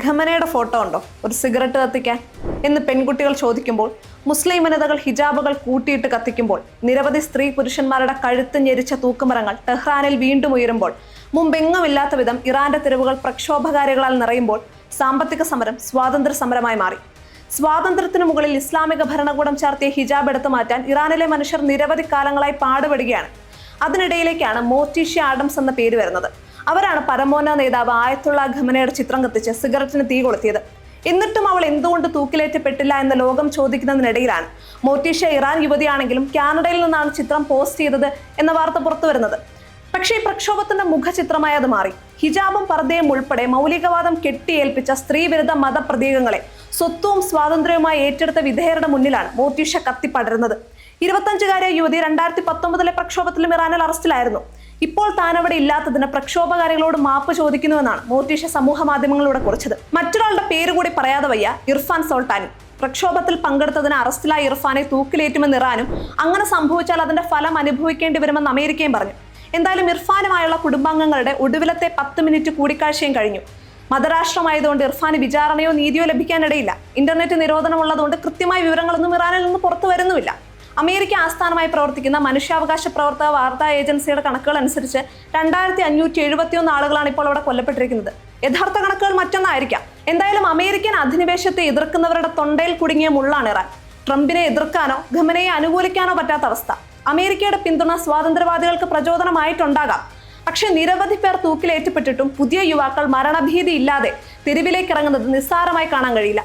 ഖമനയുടെ photo ഉണ്ടോ ഒരു cigarette കത്തിക്കാൻ എന്ന് പെൺകുട്ടികൾ ചോദിക്കുമ്പോൾ, മുസ്ലിം വനിതകൾ ഹിജാബുകൾ കൂട്ടിയിട്ട് കത്തിക്കുമ്പോൾ, നിരവധി സ്ത്രീ പുരുഷന്മാരുടെ കഴുത്ത് ഞെരിച്ച തൂക്കുമരങ്ങൾ ടെഹ്റാനിൽ വീണ്ടും ഉയരുമ്പോൾ, മുമ്പെങ്ങുമില്ലാത്ത വിധം ഇറാന്റെ തെരുവുകൾ പ്രക്ഷോഭകാരികളാൽ നിറയുമ്പോൾ, സാമ്പത്തിക സമരം സ്വാതന്ത്ര്യ സമരമായി മാറി. സ്വാതന്ത്ര്യത്തിനു മുകളിൽ ഇസ്ലാമിക ഭരണകൂടം ചാർത്തിയ ഹിജാബ് എടുത്തു മാറ്റാൻ ഇറാനിലെ മനുഷ്യർ നിരവധി കാലങ്ങളായി പാടുപെടുകയാണ്. അതിനിടയിലേക്കാണ് മോർട്ടീഷ്യ ആഡംസ് എന്ന പേര് വരുന്നത്. അവരാണ് പരമോന്നത നേതാവ് ആയത്തുള്ള ഖമനയുടെ ചിത്രം കത്തിച്ച് സിഗരറ്റിന് തീ കൊളുത്തിയത്. എന്നിട്ടും അവൾ എന്തുകൊണ്ട് തൂക്കിലേറ്റപ്പെട്ടില്ല എന്ന് ലോകം ചോദിക്കുന്നതിനിടയിലാണ് മോർട്ടീഷ്യ ഇറാൻ യുവതിയാണെങ്കിലും കാനഡയിൽ നിന്നാണ് ചിത്രം പോസ്റ്റ് ചെയ്തത് എന്ന വാർത്ത പുറത്തു വരുന്നത്. പക്ഷേ ഈ പ്രക്ഷോഭത്തിന്റെ മുഖചിത്രമായി അത് മാറി. ഹിജാബും പർദ്ദയും ഉൾപ്പെടെ മൗലികവാദം കെട്ടിയേൽപ്പിച്ച സ്ത്രീവിരുദ്ധ മതപ്രതീകങ്ങളെ സ്വത്വവും സ്വാതന്ത്ര്യവുമായി ഏറ്റെടുത്ത വിധേയരുടെ മുന്നിലാണ് മോർട്ടീഷ്യ കത്തിപ്പടരുന്നത്. 25-കാരിയ യുവതി 2019 പ്രക്ഷോഭത്തിലും ഇറാനിൽ അറസ്റ്റിലായിരുന്നു. ഇപ്പോൾ താൻ അവിടെ ഇല്ലാത്തതിന് പ്രക്ഷോഭകാരികളോട് മാപ്പ് ചോദിക്കുന്നുവെന്നാണ് മോർട്ടീഷ്യ സമൂഹ മാധ്യമങ്ങളിലൂടെ കുറിച്ചത്. മറ്റൊരാളുടെ പേര് കൂടി പറയാതെ വയ്യ, ഇർഫാൻ സോൾട്ടാനി. പ്രക്ഷോഭത്തിൽ പങ്കെടുത്തതിന് അറസ്റ്റിലായ ഇർഫാനെ തൂക്കിലേറ്റുമെന്ന് ഇറാനും, അങ്ങനെ സംഭവിച്ചാൽ അതിന്റെ ഫലം അനുഭവിക്കേണ്ടി വരുമെന്ന് അമേരിക്കയും പറഞ്ഞു. എന്തായാലും ഇർഫാനുമായുള്ള കുടുംബാംഗങ്ങളുടെ ഒടുവിലത്തെ 10 മിനിറ്റ് കൂടിക്കാഴ്ചയും കഴിഞ്ഞു. മതരാഷ്ട്രമായതുകൊണ്ട് ഇർഫാന് വിചാരണയോ നീതിയോ ലഭിക്കാനിടയില്ല. ഇന്റർനെറ്റ് നിരോധനമുള്ളതുകൊണ്ട് കൃത്യമായ വിവരങ്ങളൊന്നും ഇറാനിൽ നിന്ന് പുറത്തു വരുന്നുമില്ല. അമേരിക്ക ആസ്ഥാനമായി പ്രവർത്തിക്കുന്ന മനുഷ്യാവകാശ പ്രവർത്തക വാർത്താ ഏജൻസിയുടെ കണക്കുകൾ അനുസരിച്ച് 2571 ആളുകളാണ് ഇപ്പോൾ അവിടെ കൊല്ലപ്പെട്ടിരിക്കുന്നത്. യഥാർത്ഥ കണക്കുകൾ മറ്റൊന്നായിരിക്കാം. എന്തായാലും അമേരിക്കൻ അധിനിവേശത്തെ എതിർക്കുന്നവരുടെ തൊണ്ടയിൽ കുടുങ്ങിയ മുള്ളാണ് ഇറാൻ. ട്രംപിനെ എതിർക്കാനോ ഖമനയെ അനുകൂലിക്കാനോ പറ്റാത്ത അവസ്ഥ. അമേരിക്കയുടെ പിന്തുണ സ്വാതന്ത്ര്യവാദികൾക്ക് പ്രചോദനമായിട്ടുണ്ടാകാം. പക്ഷെ നിരവധി പേർ തൂക്കിലേറ്റപ്പെട്ടിട്ടും പുതിയ യുവാക്കൾ മരണഭീതി ഇല്ലാതെ തെരുവിലേക്ക് ഇറങ്ങുന്നത് നിസ്സാരമായി കാണാൻ കഴിയില്ല.